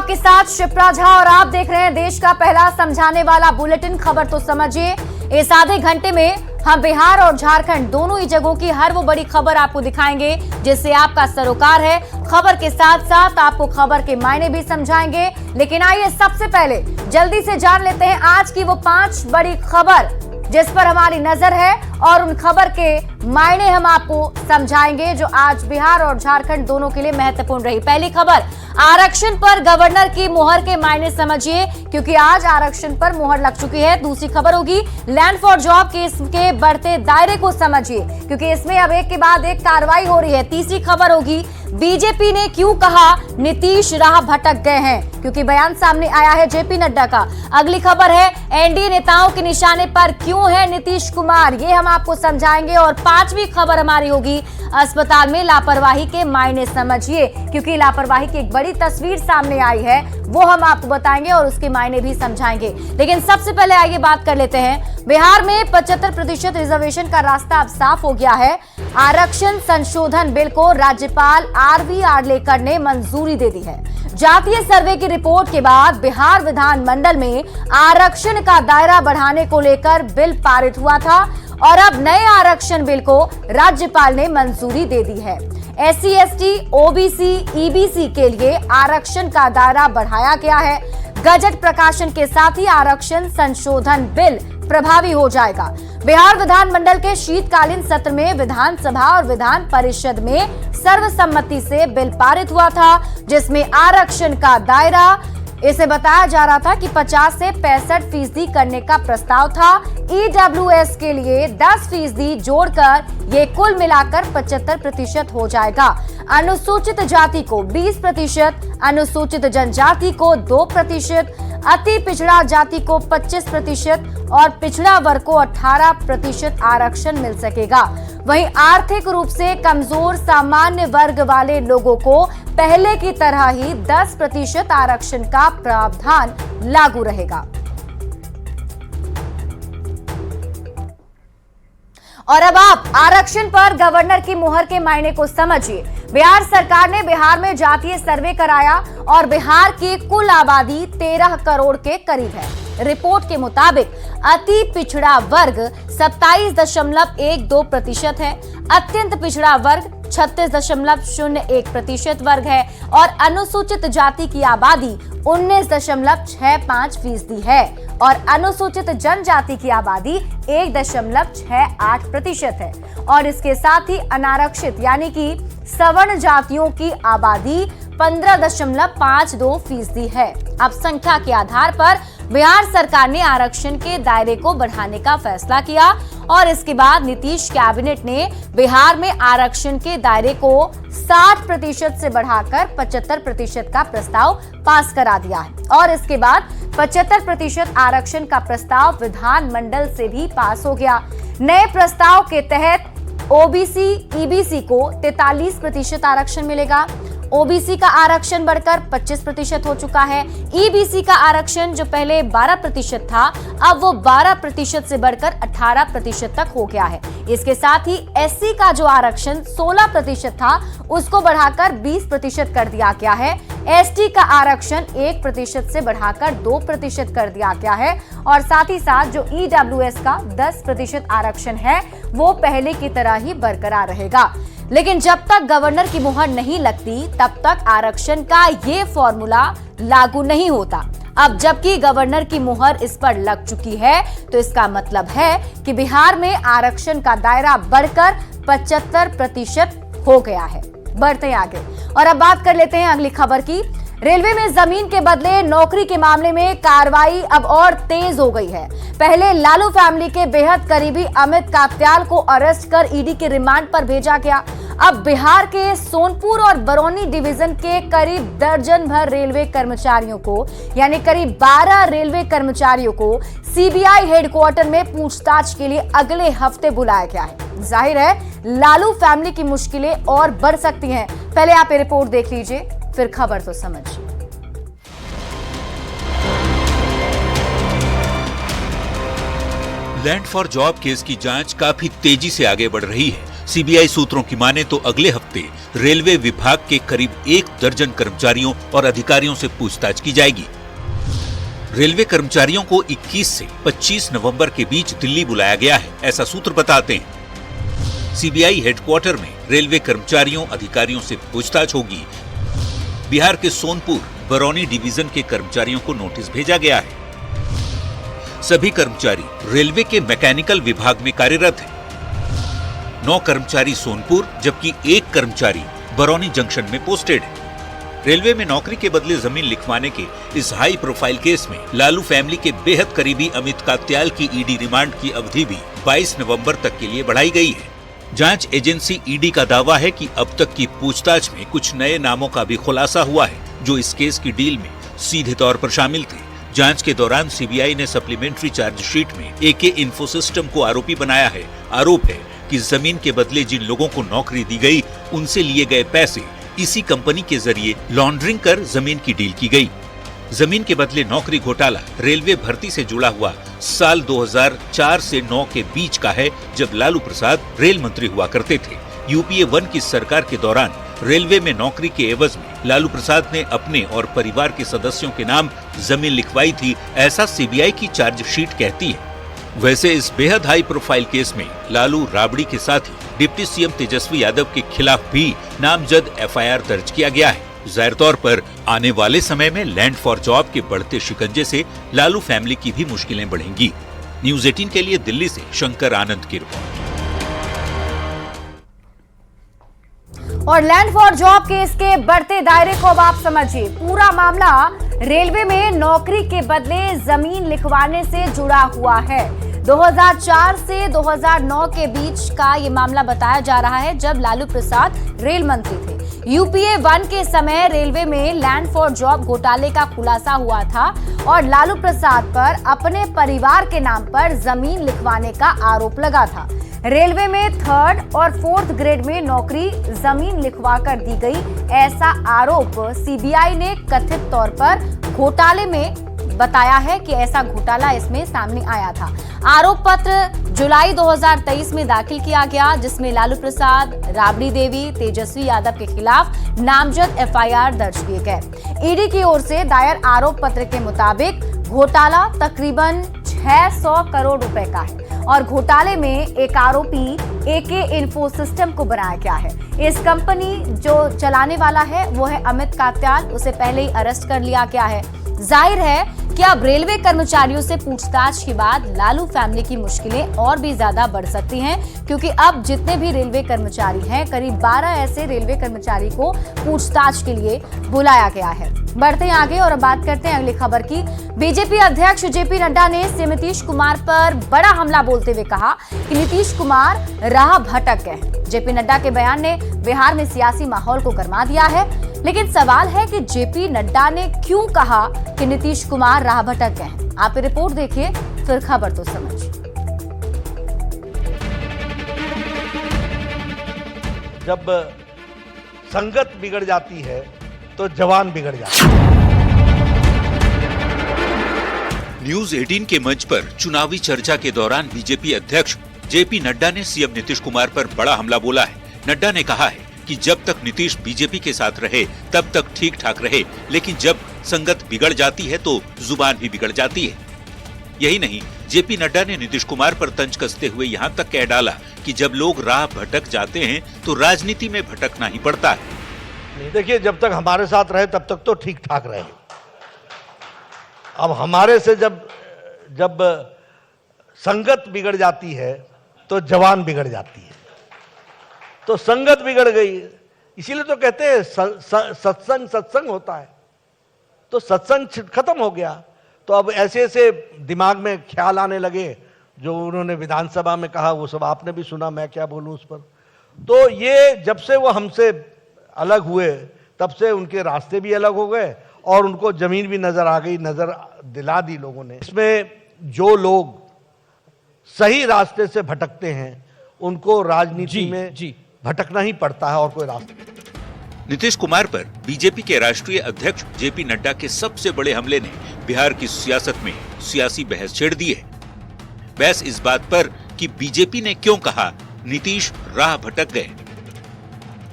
आपके साथ शिप्रा झा और आप देख रहे हैं देश का पहला समझाने वाला बुलेटिन। खबर तो समझिए, इस आधे घंटे में हम बिहार और झारखंड दोनों ही जगहों की हर वो बड़ी खबर आपको दिखाएंगे जिससे आपका सरोकार है। खबर के साथ साथ आपको खबर के मायने भी समझाएंगे। लेकिन आइए सबसे पहले जल्दी से जान लेते हैं आज की वो 5 बड़ी खबर जिस पर हमारी नजर है और उन खबर के मायने हम आपको समझाएंगे जो आज बिहार और झारखंड दोनों के लिए महत्वपूर्ण रही। पहली खबर, आरक्षण पर गवर्नर की मुहर के मायने समझिए क्योंकि आज आरक्षण पर मुहर लग चुकी है। दूसरी खबर होगी लैंड फॉर जॉब केस के बढ़ते दायरे को समझिए क्योंकि इसमें अब एक के बाद एक कार्रवाई हो रही है। तीसरी खबर होगी बीजेपी ने क्यों कहा नीतीश राह भटक गए हैं क्योंकि बयान सामने आया है जेपी नड्डा का। अगली खबर है एनडीए नेताओं के निशाने पर क्यों है नीतीश कुमार, ये हम आपको समझाएंगे। और 5वीं खबर हमारी होगी अस्पताल में लापरवाही के मायने समझिए क्योंकि लापरवाही की एक बड़ी तस्वीर सामने आई है, वो हम आपको बताएंगे और उसके मायने भी समझाएंगे। लेकिन सबसे पहले आइए बात कर लेते हैं बिहार में 75% रिजर्वेशन का रास्ता अब साफ हो गया है। आरक्षण संशोधन बिल को राज्यपाल आरवी आर्लेकर ने मंजूरी दे दी है। जातीय सर्वे की रिपोर्ट के बाद बिहार विधानमंडल में आरक्षण का दायरा बढ़ाने को लेकर बिल पारित हुआ था और अब नए आरक्षण बिल को राज्यपाल ने मंजूरी दे दी है। SC, ST, OBC, EBC के लिए आरक्षण का दायरा बढ़ाया गया है। गजट प्रकाशन के साथ ही आरक्षण संशोधन बिल प्रभावी हो जाएगा। बिहार विधानमंडल के शीतकालीन सत्र में विधानसभा और विधान परिषद में सर्वसम्मति से बिल पारित हुआ था जिसमें आरक्षण का दायरा इसे बताया जा रहा था कि 50 से 65% करने का प्रस्ताव था। EWS के लिए 10% जोड़कर ये कुल मिलाकर 75% हो जाएगा। अनुसूचित जाति को 20%, अनुसूचित जनजाति को 2%, अति पिछड़ा जाति को 25% और पिछड़ा वर्ग को 18% आरक्षण मिल सकेगा। वहीं आर्थिक रूप से कमजोर सामान्य वर्ग वाले लोगों को पहले की तरह ही 10% आरक्षण का प्रावधान लागू रहेगा। और अब आप आरक्षण पर गवर्नर की मुहर के मायने को समझिए। बिहार सरकार ने बिहार में जातीय सर्वे कराया और बिहार की कुल आबादी 13 करोड़ के करीब है। रिपोर्ट के मुताबिक अति पिछड़ा वर्ग 27.12% है, अत्यंत पिछड़ा वर्ग 36.01% वर्ग है और अनुसूचित जाति की आबादी 19.65% है और अनुसूचित जनजाति की आबादी 1.68% है और इसके साथ ही अनारक्षित यानी कि सवर्ण जातियों की आबादी 15.52% है। अब संख्या के आधार पर बिहार सरकार ने आरक्षण के दायरे को बढ़ाने का फैसला किया और इसके बाद नीतीश कैबिनेट ने बिहार में आरक्षण के दायरे को 60% से बढ़ाकर 75% का प्रस्ताव पास करा दिया है और इसके बाद 75% आरक्षण का प्रस्ताव विधानमंडल से भी पास हो गया। नए प्रस्ताव के तहत OBC, EBC को 43% आरक्षण मिलेगा। OBC का आरक्षण बढ़कर 25% हो चुका है। EBC का आरक्षण जो पहले 12% था अब वो 12% से बढ़कर 18% तक हो गया है। इसके साथ ही SC का जो आरक्षण 16% था उसको बढ़ाकर 20% कर दिया गया है। ST का आरक्षण 1% से बढ़ाकर 2% कर दिया गया है और साथ ही साथ जो EWS का 10% आरक्षण है वो पहले की तरह ही बरकरार रहेगा। लेकिन जब तक गवर्नर की मुहर नहीं लगती तब तक आरक्षण का ये फॉर्मूला लागू नहीं होता। अब जबकि गवर्नर की मुहर इस पर लग चुकी है तो इसका मतलब है कि बिहार में आरक्षण का दायरा बढ़कर 75% हो गया है। बढ़ते हैं आगे और अब बात कर लेते हैं अगली खबर की। रेलवे में जमीन के बदले नौकरी के मामले में कार्रवाई अब और तेज हो गई है। पहले लालू फैमिली के बेहद करीबी अमित कात्याल को अरेस्ट कर ईडी के रिमांड पर भेजा गया। अब बिहार के सोनपुर और बरौनी डिवीजन के करीब दर्जन भर रेलवे कर्मचारियों को यानी करीब 12 रेलवे कर्मचारियों को CBI हेडक्वार्टर में पूछताछ के लिए अगले हफ्ते बुलाया गया है। जाहिर है लालू फैमिली की मुश्किलें और बढ़ सकती हैं। पहले आप ये रिपोर्ट देख लीजिए फिर खबर तो समझिए। लैंड फॉर जॉब केस की जांच काफी तेजी से आगे बढ़ रही है। सीबीआई सूत्रों की माने तो अगले हफ्ते रेलवे विभाग के करीब 1 दर्जन कर्मचारियों और अधिकारियों से पूछताछ की जाएगी। रेलवे कर्मचारियों को 21 से 25 नवंबर के बीच दिल्ली बुलाया गया है, ऐसा सूत्र बताते हैं। सीबीआई हेडक्वार्टर में रेलवे कर्मचारियों अधिकारियों से पूछताछ होगी। बिहार के सोनपुर बरौनी डिवीजन के कर्मचारियों को नोटिस भेजा गया है। सभी कर्मचारी रेलवे के मैकेनिकल विभाग में कार्यरत हैं। 9 कर्मचारी सोनपुर जबकि 1 कर्मचारी बरौनी जंक्शन में पोस्टेड है। रेलवे में नौकरी के बदले जमीन लिखवाने के इस हाई प्रोफाइल केस में लालू फैमिली के बेहद करीबी अमित कात्याल की ईडी रिमांड की अवधि भी 22 नवंबर तक के लिए बढ़ाई गई है। जांच एजेंसी ईडी का दावा है कि अब तक की पूछताछ में कुछ नए नामों का भी खुलासा हुआ है जो इस केस की डील में सीधे तौर पर शामिल थे। जांच के दौरान सीबीआई ने सप्लीमेंट्री चार्जशीट में एके इन्फोसिस्टम को आरोपी बनाया है। आरोप है कि जमीन के बदले जिन लोगों को नौकरी दी गई उनसे लिए गए पैसे इसी कंपनी के जरिए लॉन्ड्रिंग कर जमीन की डील की गई। जमीन के बदले नौकरी घोटाला रेलवे भर्ती से जुड़ा हुआ साल 2004 से 9 के बीच का है, जब लालू प्रसाद रेल मंत्री हुआ करते थे। यूपीए 1 की सरकार के दौरान रेलवे में नौकरी के एवज में लालू प्रसाद ने अपने और परिवार के सदस्यों के नाम जमीन लिखवाई थी, ऐसा सीबीआई की चार्जशीट कहती है। वैसे इस बेहद हाई प्रोफाइल केस में लालू राबड़ी के साथ ही डिप्टी सीएम तेजस्वी यादव के खिलाफ भी नामजद एफआईआर दर्ज किया गया है। जाहिर तौर पर आने वाले समय में लैंड फॉर जॉब के बढ़ते शिकंजे से लालू फैमिली की भी मुश्किलें बढ़ेंगी। न्यूज़ 18 के लिए दिल्ली से शंकर आनंद की रिपोर्ट। और लैंड फॉर जॉब केस के बढ़ते दायरे को अब आप समझिए। पूरा मामला रेलवे में नौकरी के बदले जमीन लिखवाने से जुड़ा हुआ है। 2004 से 2009 के बीच का ये मामला बताया जा रहा है, जब लालू प्रसाद रेल मंत्री थे। यूपीए 1 के समय रेलवे में लैंड फॉर जॉब घोटाले का खुलासा हुआ था और लालू प्रसाद पर अपने परिवार के नाम पर जमीन लिखवाने का आरोप लगा था। रेलवे में 3rd और 4th ग्रेड में नौकरी जमीन लिखवाकर दी गई, ऐसा आरोप सीबीआई ने कथित तौर पर घोटाले में बताया है कि ऐसा घोटाला इसमें सामने आया था। आरोप पत्र जुलाई 2023 में दाखिल किया गया, जिसमें लालू प्रसाद, राबड़ी देवी, तेजस्वी यादव के खिलाफ नामजद एफआईआर दर्ज किए गए। ईडी की ओर से दायर आरोप पत्र के मुताबिक घोटाला तकरीबन 600 करोड़ रुपए का है और घोटाले में एक आरोपी एके इन्फोसिस्टम को बनाया गया है। इस कंपनी जो चलाने वाला है वो है अमित कात्याल, उसे पहले ही अरेस्ट कर लिया गया है। जाहिर है कि अब रेलवे कर्मचारियों से पूछताछ के बाद लालू फैमिली की मुश्किलें और भी ज्यादा बढ़ सकती हैं, क्योंकि अब जितने भी रेलवे कर्मचारी हैं, करीब 12 ऐसे रेलवे कर्मचारी को पूछताछ के लिए बुलाया गया है। बढ़ते हैं आगे और अब बात करते हैं अगली खबर की। बीजेपी अध्यक्ष जेपी नड्डा ने सीएम नीतीश कुमार पर बड़ा हमला बोलते हुए कहा कि नीतीश कुमार राह भटक गए। जेपी नड्डा के बयान ने बिहार में सियासी माहौल को गर्मा दिया है, लेकिन सवाल है कि जेपी नड्डा ने क्यों कहा कि नीतीश कुमार राह भटक गए। आप ये रिपोर्ट देखिए, फिर खबर तो समझिए। जब संगत बिगड़ जाती है तो जवान बिगड़ जाता है। न्यूज़ 18 के मंच पर चुनावी चर्चा के दौरान बीजेपी अध्यक्ष जेपी नड्डा ने सीएम नीतीश कुमार पर बड़ा हमला बोला है। नड्डा ने कहा है कि जब तक नीतीश बीजेपी के साथ रहे तब तक ठीक ठाक रहे, लेकिन जब संगत बिगड़ जाती है तो जुबान भी बिगड़ जाती है। यही नहीं, जेपी नड्डा ने नीतीश कुमार पर तंज कसते हुए यहाँ तक कह डाला कि जब लोग राह भटक जाते हैं तो राजनीति में भटकना ही पड़ता है। देखिए, जब तक हमारे साथ रहे तब तक तो ठीक ठाक रहे। अब हमारे से जब संगत बिगड़ जाती है तो जवान बिगड़ जाती है। तो संगत बिगड़ गई, इसीलिए तो कहते हैं सत्संग होता है। तो सत्संग खत्म हो गया, तो अब ऐसे ऐसे दिमाग में ख्याल आने लगे जो उन्होंने विधानसभा में कहा, वो सब आपने भी सुना, मैं क्या बोलूं उस पर। तो ये जब से वो हमसे अलग हुए तब से उनके रास्ते भी अलग हो गए और उनको जमीन भी नजर आ गई, नजर दिला दी लोगों ने। इसमें जो लोग सही रास्ते से भटकते हैं उनको राजनीति में भटकना ही पड़ता है और कोई रास्ता। नीतीश कुमार पर बीजेपी के राष्ट्रीय अध्यक्ष जेपी नड्डा के सबसे बड़े हमले ने बिहार की सियासत में सियासी बहस छेड़ दी है। बहस इस बात पर कि बीजेपी ने क्यों कहा नीतीश राह भटक गए।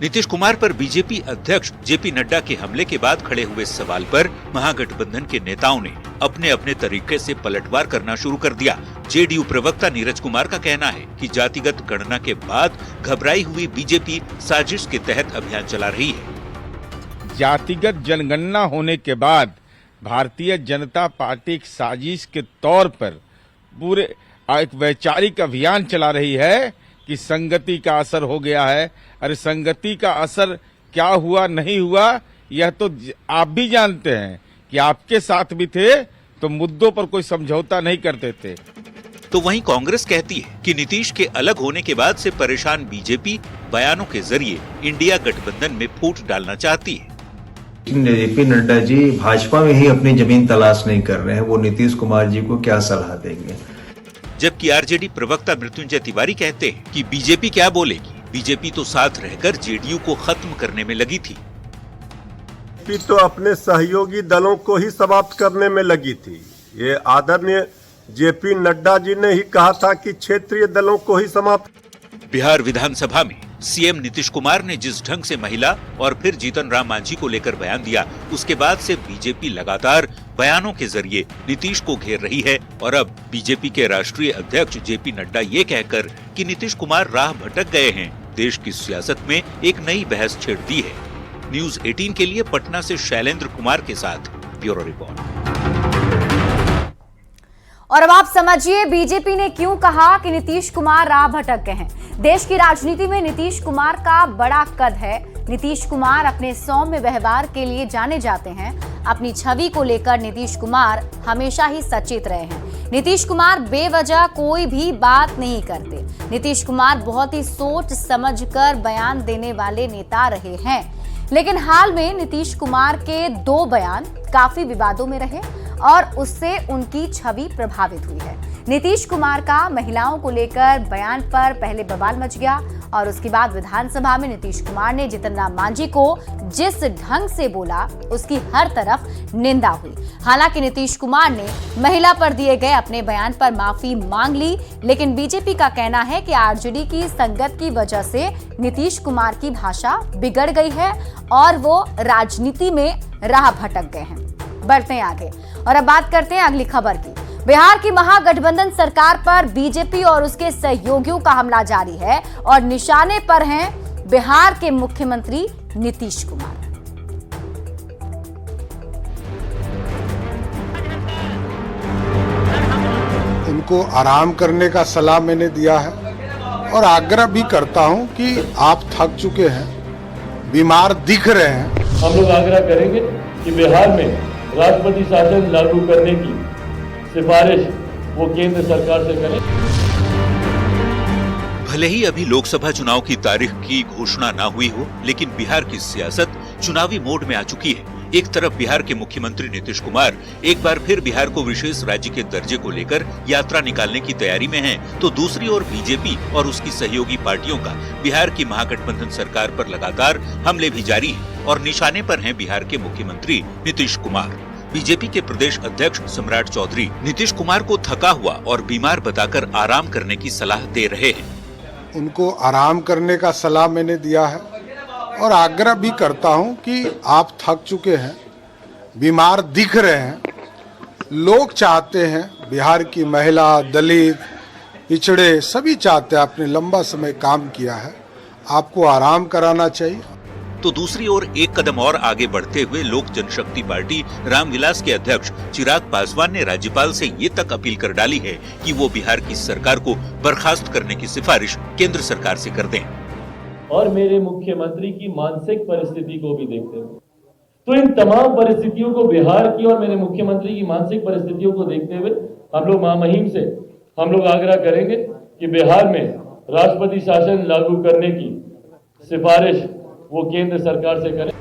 नीतीश कुमार पर बीजेपी अध्यक्ष जेपी नड्डा के हमले के बाद खड़े हुए सवाल पर महागठबंधन के नेताओं ने अपने अपने तरीके से पलटवार करना शुरू कर दिया। जेडीयू प्रवक्ता नीरज कुमार का कहना है कि जातिगत गणना के बाद घबराई हुई बीजेपी साजिश के तहत अभियान चला रही है। जातिगत जनगणना होने के बाद भारतीय जनता पार्टी एक साजिश के तौर पर पूरे एक वैचारिक अभियान चला रही है कि संगति का असर हो गया है। अरे संगति का असर क्या हुआ नहीं हुआ यह तो आप भी जानते हैं कि आपके साथ भी थे तो मुद्दों पर कोई समझौता नहीं करते थे। तो वहीं कांग्रेस कहती है कि नीतीश के अलग होने के बाद से परेशान बीजेपी बयानों के जरिए इंडिया गठबंधन में फूट डालना चाहती है। जेपी नड्डा जी भाजपा में ही अपनी जमीन तलाश नहीं कर रहे हैं, वो नीतीश कुमार जी को क्या सलाह देंगे। जबकि आरजेडी प्रवक्ता मृत्युंजय तिवारी कहते हैं कि बीजेपी क्या बोलेगी, बीजेपी तो साथ रहकर जेडीयू को खत्म करने में लगी थी। बीजेपी तो अपने सहयोगी दलों को ही समाप्त करने में लगी थी। ये आदरणीय जेपी नड्डा जी ने ही कहा था कि क्षेत्रीय दलों को ही समाप्त। बिहार विधानसभा में सीएम नीतीश कुमार ने जिस ढंग से महिला और फिर जीतन राम मांझी को लेकर बयान दिया, उसके बाद से बीजेपी लगातार बयानों के जरिए नीतीश को घेर रही है। और अब बीजेपी के राष्ट्रीय अध्यक्ष जेपी नड्डा ये कहकर कि नीतीश कुमार राह भटक गए हैं, देश की सियासत में एक नई बहस छेड़ दी है। न्यूज 18 के लिए पटना से शैलेंद्र कुमार के साथ ब्यूरो रिपोर्ट। और अब आप समझिए बीजेपी ने क्यों कहा कि नीतीश कुमार राह भटक गए हैं। देश की राजनीति में नीतीश कुमार का बड़ा कद है। नीतीश कुमार अपने सौम्य व्यवहार के लिए जाने जाते हैं। अपनी छवि को लेकर नीतीश कुमार हमेशा ही सचेत रहे हैं। नीतीश कुमार बेवजह कोई भी बात नहीं करते। नीतीश कुमार बहुत ही सोच समझकर बयान देने वाले नेता रहे हैं। लेकिन हाल में नीतीश कुमार के 2 बयान काफी विवादों में रहे और उससे उनकी छवि प्रभावित हुई है। नीतीश कुमार का महिलाओं को लेकर बयान पर पहले बवाल मच गया और उसके बाद विधानसभा में नीतीश कुमार ने जीतन राम मांझी को जिस ढंग से बोला उसकी हर तरफ निंदा हुई। हालांकि नीतीश कुमार ने महिला पर दिए गए अपने बयान पर माफी मांग ली, लेकिन बीजेपी का कहना है कि आरजेडी की संगत की वजह से नीतीश कुमार की भाषा बिगड़ गई है और वो राजनीति में राह भटक गए हैं। बढ़ते हैं आगे और अब बात करते हैं अगली खबर की। बिहार की महागठबंधन सरकार पर बीजेपी और उसके सहयोगियों का हमला जारी है और निशाने पर हैं बिहार के मुख्यमंत्री नीतीश कुमार। उनको आराम करने का सलाह मैंने दिया है और आग्रह भी करता हूं कि आप थक चुके हैं, बीमार दिख रहे हैं। हम लोग आग्रह करेंगे कि बिहार में राष्ट्रपति शासन लागू करने की सिफारिश वो केंद्र सरकार से करें। भले ही अभी लोकसभा चुनाव की तारीख की घोषणा ना हुई हो, लेकिन बिहार की सियासत चुनावी मोड में आ चुकी है। एक तरफ बिहार के मुख्यमंत्री नीतीश कुमार एक बार फिर बिहार को विशेष राज्य के दर्जे को लेकर यात्रा निकालने की तैयारी में हैं, तो दूसरी ओर बीजेपी और उसकी सहयोगी पार्टियों का बिहार की महागठबंधन सरकार पर लगातार हमले भी जारी है और निशाने पर हैं बिहार के मुख्यमंत्री नीतीश कुमार। बीजेपी के प्रदेश अध्यक्ष सम्राट चौधरी नीतीश कुमार को थका हुआ और बीमार बताकर आराम करने की सलाह दे रहे हैं। उनको आराम करने का सलाह मैंने दिया है और आग्रह भी करता हूं कि आप थक चुके हैं, बीमार दिख रहे हैं। लोग चाहते हैं, बिहार की महिला, दलित, पिछड़े सभी चाहते हैं, आपने लंबा समय काम किया है, आपको आराम कराना चाहिए। तो दूसरी ओर एक कदम और आगे बढ़ते हुए लोक जनशक्ति पार्टी रामविलास के अध्यक्ष चिराग पासवान ने राज्यपाल से ये तक अपील कर डाली है कि वो बिहार की सरकार को बर्खास्त करने की सिफारिश केंद्र सरकार से कर दें। और मेरे मुख्यमंत्री की मानसिक परिस्थिति को भी देखते हुए, तो इन तमाम परिस्थितियों को, बिहार की और मेरे मुख्यमंत्री की मानसिक परिस्थितियों को देखते हुए हम लोग महामहिम से हम लोग आग्रह करेंगे कि बिहार में राष्ट्रपति शासन लागू करने की सिफारिश वो केंद्र सरकार से करें।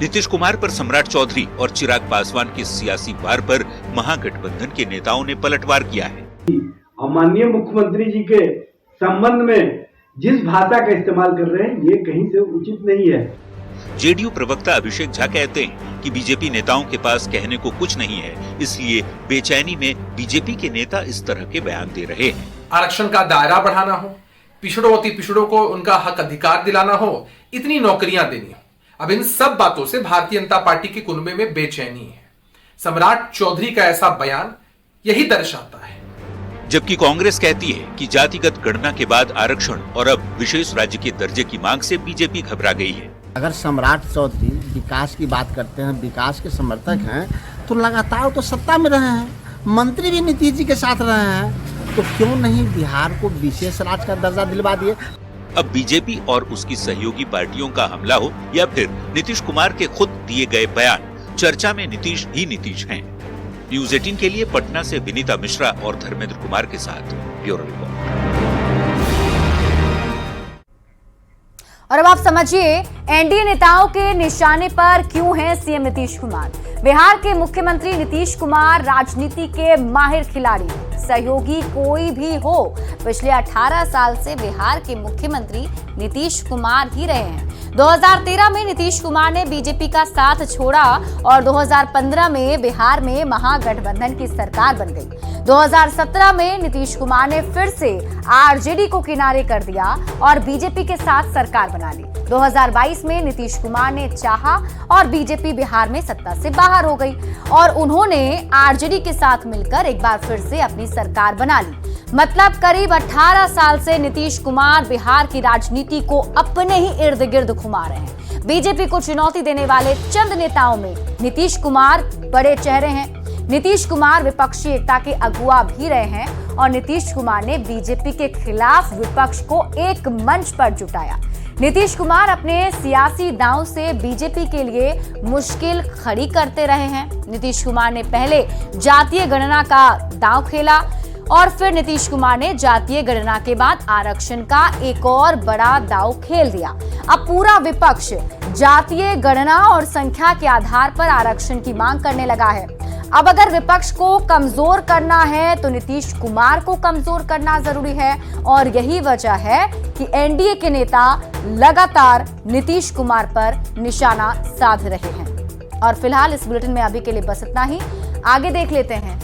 नीतीश कुमार पर सम्राट चौधरी और चिराग पासवान के सियासी वार पर महागठबंधन के नेताओं ने पलटवार किया है। माननीय मुख्यमंत्री जी के संबंध में जिस भाषा का इस्तेमाल कर रहे हैं ये कहीं से उचित नहीं है। जेडीयू प्रवक्ता अभिषेक झा कहते हैं कि बीजेपी नेताओं के पास कहने को कुछ नहीं है, इसलिए बेचैनी में बीजेपी के नेता इस तरह के बयान दे रहे हैं। आरक्षण का दायरा बढ़ाना हो, पिछड़ों अति पिछड़ों को उनका हक अधिकार दिलाना हो, इतनी नौकरियां देनी हो। अब इन सब बातों से भारतीय जनता पार्टी के कुनबे में बेचैनी है। सम्राट चौधरी का ऐसा बयान यही दर्शाता है। जबकि कांग्रेस कहती है कि जातिगत गणना के बाद आरक्षण और अब विशेष राज्य के दर्जे की मांग से बीजेपी घबरा गई है। अगर सम्राट चौधरी विकास की बात करते हैं, विकास के समर्थक हैं, तो लगातार तो सत्ता में रहे हैं, मंत्री भी नीतीश जी के साथ रहे हैं, तो क्यों नहीं बिहार को विशेष राज्य का दर्जा दिलवा दिए। अब बीजेपी और उसकी सहयोगी पार्टियों का हमला हो या फिर नीतीश कुमार के खुद दिए गए बयान, चर्चा में नीतीश ही नीतीश हैं। न्यूज़ 18 के लिए पटना से विनीता मिश्रा और धर्मेंद्र कुमार के साथ ब्यूरो रिपोर्ट। और अब आप समझिए एनडीए नेताओं के निशाने पर क्यों हैं सीएम नीतीश कुमार। बिहार के मुख्यमंत्री नीतीश कुमार राजनीति के माहिर खिलाड़ी, सहयोगी कोई भी हो, पिछले 18 साल से बिहार के मुख्यमंत्री नीतीश कुमार ही रहे हैं। 2013 में नीतीश कुमार ने बीजेपी का साथ छोड़ा और 2015 में बिहार में महागठबंधन की सरकार बन गई। 2017 में नीतीश कुमार ने फिर से आरजेडी को किनारे कर दिया और बीजेपी के साथ सरकार बना ली। 2022 में नीतीश कुमार ने चाहा और बीजेपी बिहार में सत्ता से बाहर हो गई और उन्होंने आरजेडी के साथ मिलकर एक बार फिर से अपनी सरकार बना ली। मतलब करीब 18 साल से नीतीश कुमार बिहार की राजनीति को अपने ही इर्द गिर्द घुमा रहे हैं। बीजेपी को चुनौती देने वाले चंद नेताओं में नीतीश कुमार बड़े चेहरे हैं। नीतीश कुमार विपक्षी एकता के अगुवा भी रहे हैं और नीतीश कुमार ने बीजेपी के खिलाफ विपक्ष को एक मंच पर जुटाया। नीतीश कुमार अपने सियासी दांव से बीजेपी के लिए मुश्किल खड़ी करते रहे हैं। नीतीश कुमार ने पहले जातीय गणना का दांव खेला और फिर नीतीश कुमार ने जातीय गणना के बाद आरक्षण का एक और बड़ा दांव खेल दिया। अब पूरा विपक्ष जातीय गणना और संख्या के आधार पर आरक्षण की मांग करने लगा है। अब अगर विपक्ष को कमजोर करना है तो नीतीश कुमार को कमजोर करना जरूरी है और यही वजह है कि एनडीए के नेता लगातार नीतीश कुमार पर निशाना साध रहे हैं। और फिलहाल इस बुलेटिन में अभी के लिए बस इतना ही। आगे देख लेते हैं